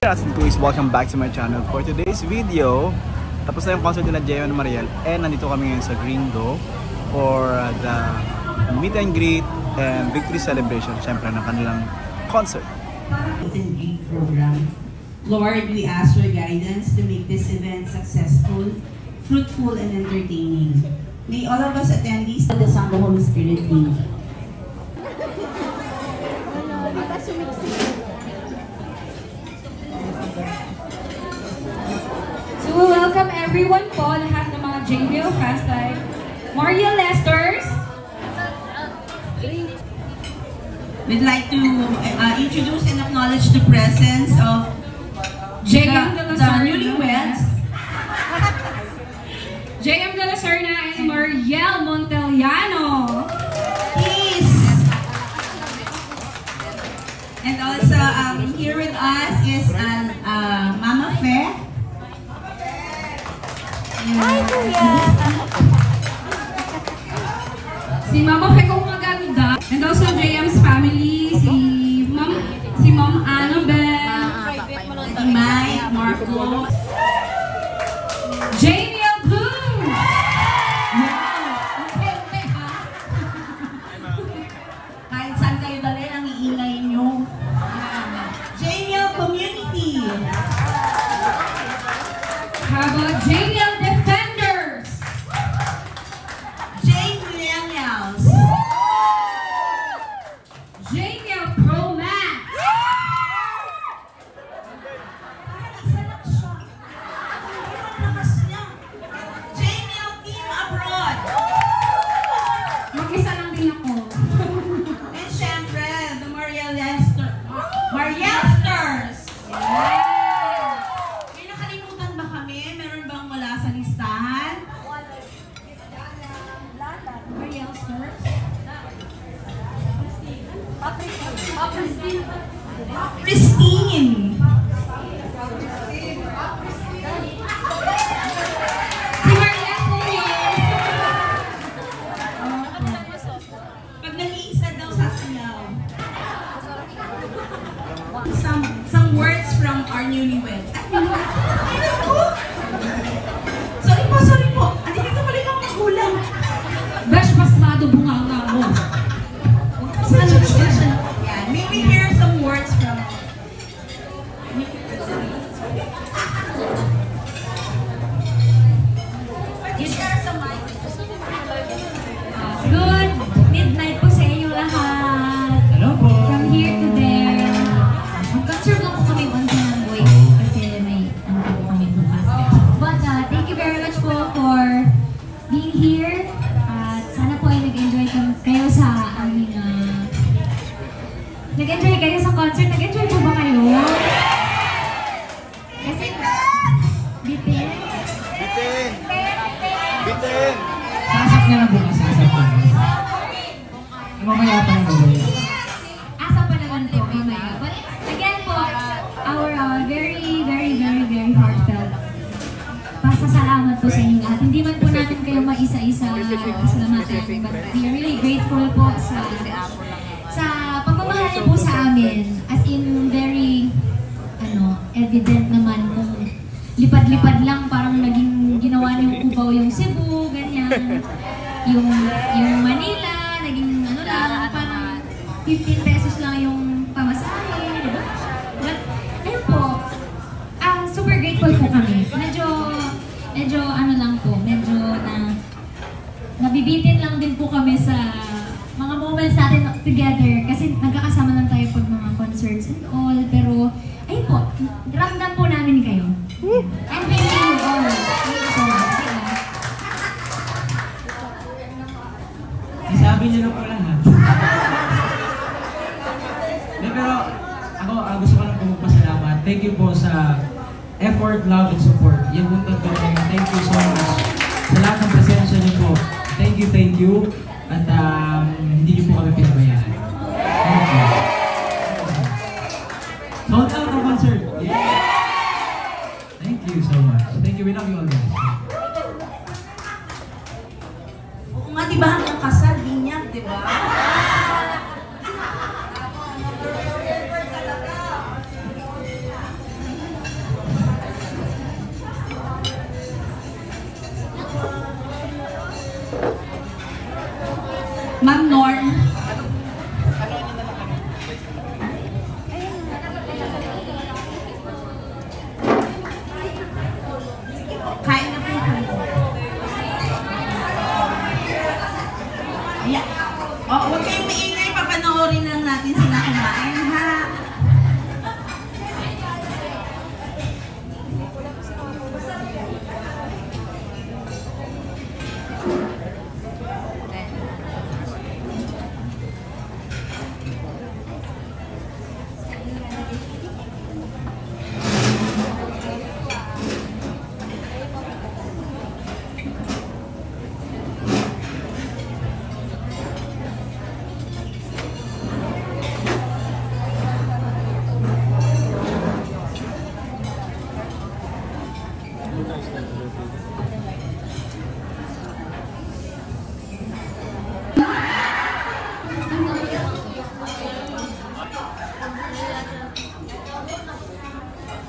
as in please welcome back to my channel. For today's video, tapos na yung concert nila Jeo and Mariel, and nandito kami ngayon sa Gringo for the meet and greet and victory celebration, syempre, ng kanilang concert. Meet and greet program. Lord, we ask your guidance to make this event successful, fruitful, and entertaining. May all of us attendees to the Son of the Holy Spirit be. So we welcome everyone po, lahat ng mga JBO cast like Mariel Lesters. We'd like to introduce and acknowledge the presence of JM De La the Serna, newlyweds. JM De La Serna and Mariel Montellano. Please. And also here with us is Mama Fe. Hi, Kuya! Si Mama Fe kong maganda. And also JM's family, si Mom Annabelle, Si Mike, Marco. JBL Blue! Okay ha? Kahit saan kayo dali, ang iingay nyo. JBL Community. How about JBL Defenders? J Millennials. JBL Pro Max! Isa lang siya. Ang lakas niya. JBL Team Abroad. Mag-isa lang din ako. And syempre, the Marielsters. May nakalimutan ba kami? Meron bang wala sa listahan? Marielsters? Pristine. Si Mariel po yun. Pag nag-iisa daw sa siyaw. Some words from our newlyweds. Sorry po. Andi dito pala yung mga kulang. Besh, pasmado bunganga mo. Yeah, may we hear some words from you share some mic. Good midnight po sa inyo lahat. Hello po. From here to there. Mag-conserve lang po kami once ng voice kasi may ano po kami bukas. But thank you very much po for being here. At sana po ay nag-enjoy kayo sa aming nag-enjoy kayo sa concert. Nag-enjoy po ba kayo? Kasi bitin. Bitin! Bitin! Sasap na lang bukas, sasap na. Mamaya pa na mamaya. Asa pa naman po mamaya. But again po, our very, very, very, very heartfelt pasasalamat po sa inyo lahat. Hindi man po natin kayo maisa-isa pasalamatan, but we are really grateful po sa pagmamahal niyo po sa amin. As in, very evident naman kung lipad-lipad lang, parang naging ginawa niyong Cubao yung Cebu, ganyan. Yung Manila, naging lang, parang 15 pesos lang yung pamasahe, diba? But, ayun po, super grateful po kami. Medyo lang po, medyo nabibitin lang din po kami sa mga moments natin together kasi nagkakasama lang tayo pag mga concerts and all, pero ayun po, ramdam po namin kayo. And we see you all. Thank you so much. Isabi niyo na po lahat. Pero ako, gusto ko lang po magpasalamat. Thank you po sa effort, love, and support. Yan po talaga. Thank you so much. Sa lahat ng presensya niyo po. Thank you. At hindi niyo po kami pinabayaan. Thank you. Sold out ang concert. Yeah! Thank you so much. Thank you. We love you all guys. Oo nga, diba hanggang kasal, binyag, diba? Ma'am Norm. Kain na po kayo. Yeah. Oh, huwag kayong maingay, papanoorin lang natin sila kumain, ha?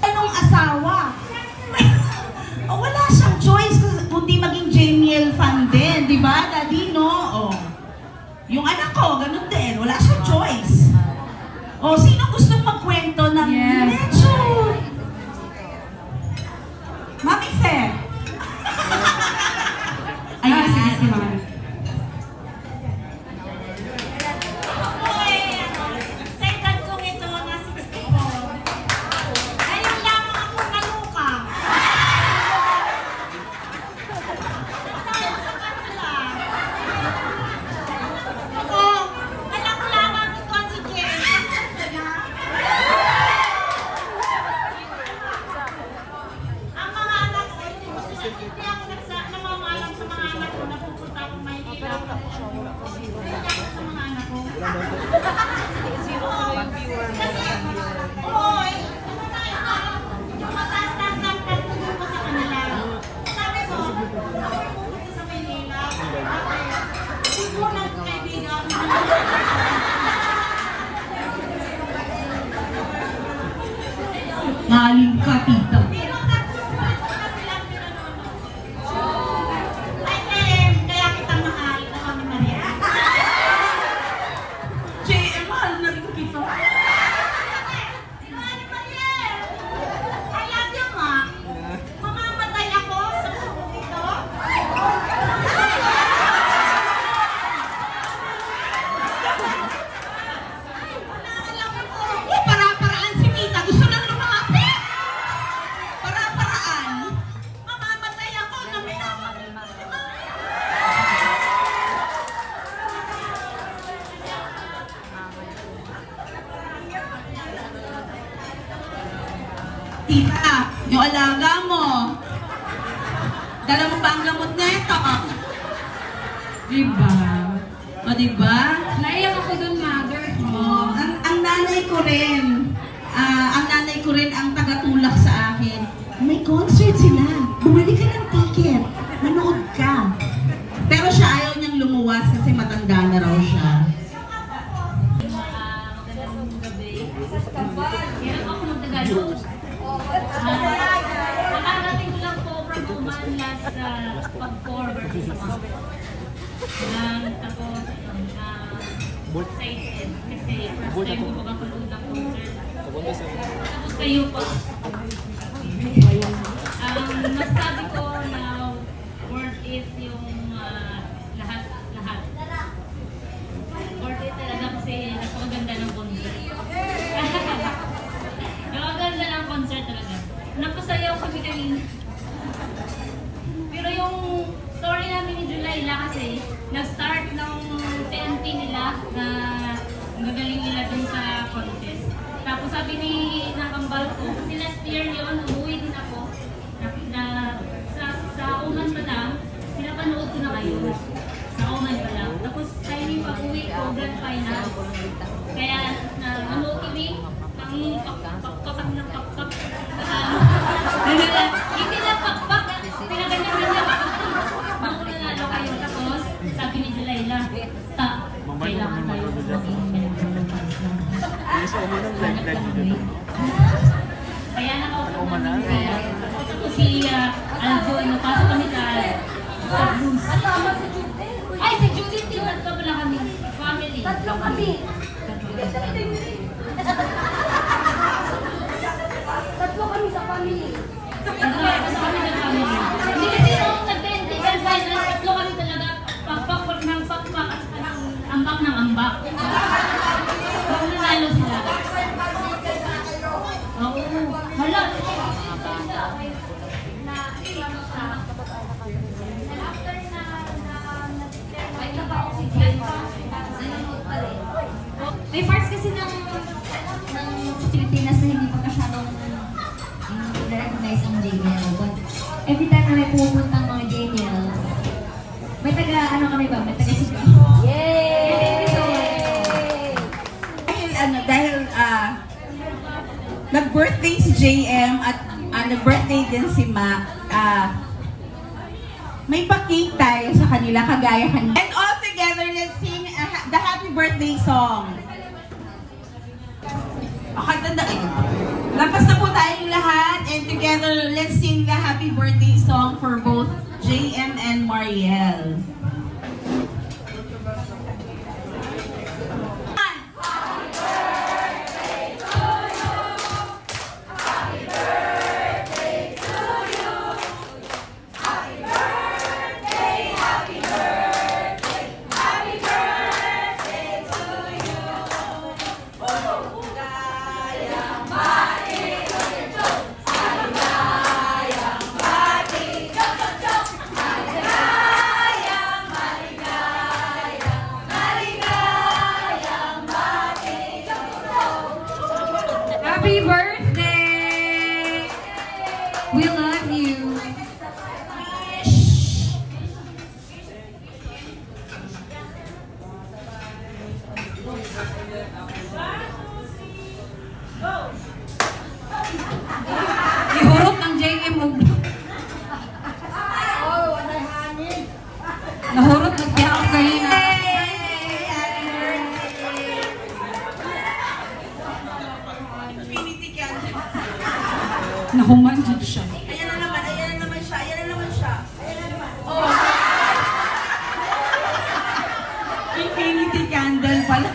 Anong asawa? Oh, wala siyang choice kundi maging JML fan din, di ba, Daddy, no? Oh. Yung anak ko, ganun din, wala siyang choice. Oh, sino gustong magkwento ng medyo Mami Fair? Ayun, sige si Mami. Second kong ito na 64. Ayun lamang ako naluka. Sa kanila. Ako, alam ko lamang ito si Jen. Ang mga anak ko, hindi ako namamalam sa mga anak ko na pupunta akong Maynila. Hindi ako sa mga anak ko. Hoy, ano na ito? Yung mataas-taas ng pagtulong ko sa kanila. Sabi ko, ako pupunta sa Maynila. Hindi ko lang kaibigan. Galing ka, tita. Pero tapos ko na silang pinanonood. Ay, kaya kita mahal na kami Maria. JM, mahal na rin kita. Mami Mariel! I love you, ma. Mamamatay ako sa buong ito. Naalala ko. Oh, para-paraan si Tita. Gusto nang lumapit. Para-paraan. Mamamatay ako na minamahal. Tita, yung alaga mo. Dala mo ba ang gamot neto? Diba? O diba? Naiyak ako dun, mother. Oh, ang nanay ko rin. Ang nanay ko rin ang tagatulak sa akin. May concert sila. Bumili ka ng ticket. Manood ka. Pero siya ayaw niyang lumuwas kasi matanda na raw siya. Magandang gabi. Hirap ako mag-Tagalog. Nakarating ko lang po from Oman last pag-4 versus ako. Tapos, excited kasi first time ko makapanood ng concert. Tapos kayo po. Masabi ko na worth it yung lahat. Worth it talaga kasi napakaganda ng concert. Napakaganda ng concert talaga. Napasayaw kami kanina. Pero yung story namin ni Julayla kasi nag-start ng TNT nila na gagaling nila dun sa contest. Tapos sabi ni Nakambal ko, kasi last year yun, umuwi din ako sa Oman pa lang, pinapanood ko na kayo. Sa Oman pa lang. Tapos timing pag-uwi ko, grand final. Kaya nanood kami ng pakpak ng pakpak. Hindi na pakpak, pinaganyan-ganyan. Mauna nalo kayo. Tapos sabi ni Julayla, kailangan tayo maging kaya nakaupo namin kaya ako si Aljo, napasok kami sa blues. Ay, si Judith, tinunod pa pala kami. Tatlo kami. Tatlo kami sa family. Hindi kasi nung nag-tentacle final, tatlo kami talaga. Pakpak ng pakpak at ambak ng ambak. Kung nanalo sila. Oo. Hala. May parts kasi ng Pilipinas na hindi pa masyadong recognize ang JML. But every time na may pupuntang mga JML, may taga, ano kami ba? May taga sigaw. Yay! Dahil nag-birthday si JM at nag-birthday din si Mac, may pa-cake tayo sa kanila, kagaya kanila. And all together, let's sing the happy birthday song. Okay, tanda kayo. Lapas na po tayong lahat, and together, let's sing the happy birthday song for both JM and Mariel. Happy birthday! We love you. Ihurot ng JM mo. Nahurot na tiyak ako kanina. Nahumanjid siya. Ayan na naman siya, ayan na naman siya. Oh. Infinity candle pala.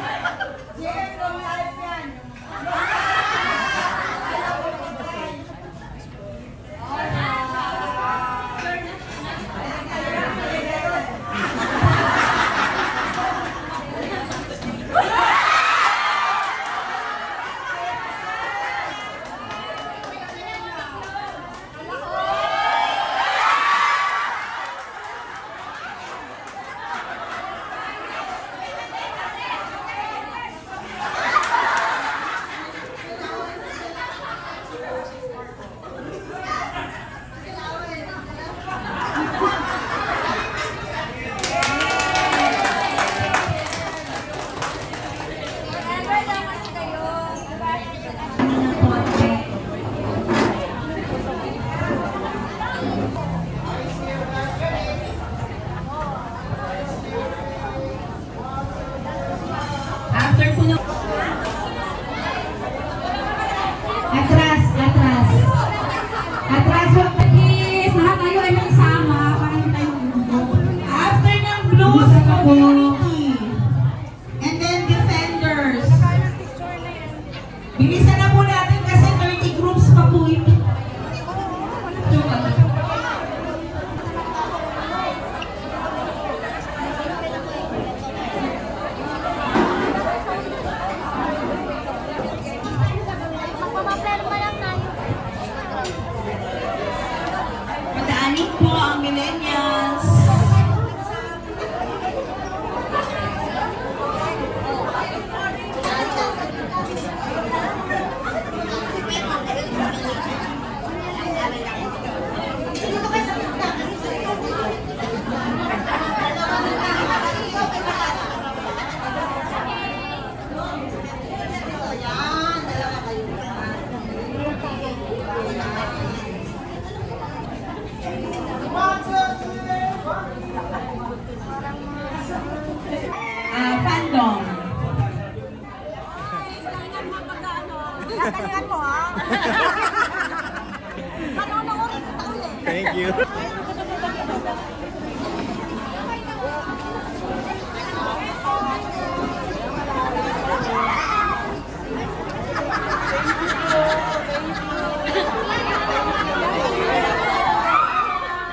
After po ng... Atras, atras. Atras, wag please. Lahat tayo ay magsama para hindi tayo magugulo. After ng blues community. And then defenders. Bilisan na po natin kasi 30 groups pa po ito. Padaanin po ang millennials. Fandom. Tatalian mo ha? Manonood kita ulit. Thank you.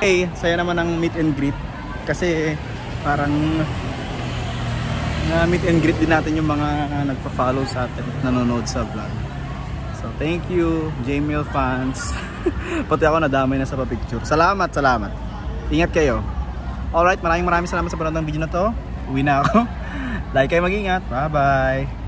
Okay, saya naman ang meet and greet kasi parang na meet and greet din natin yung mga nagpa-follow sa atin, nanonood sa vlog. So thank you Jamiel fans. Pati ako nadamay na sa pa-picture. Salamat. Ingat kayo. Alright, maraming salamat sa panonood ng video na to. Uwi na ako. Like kayo, mag-ingat. Bye bye.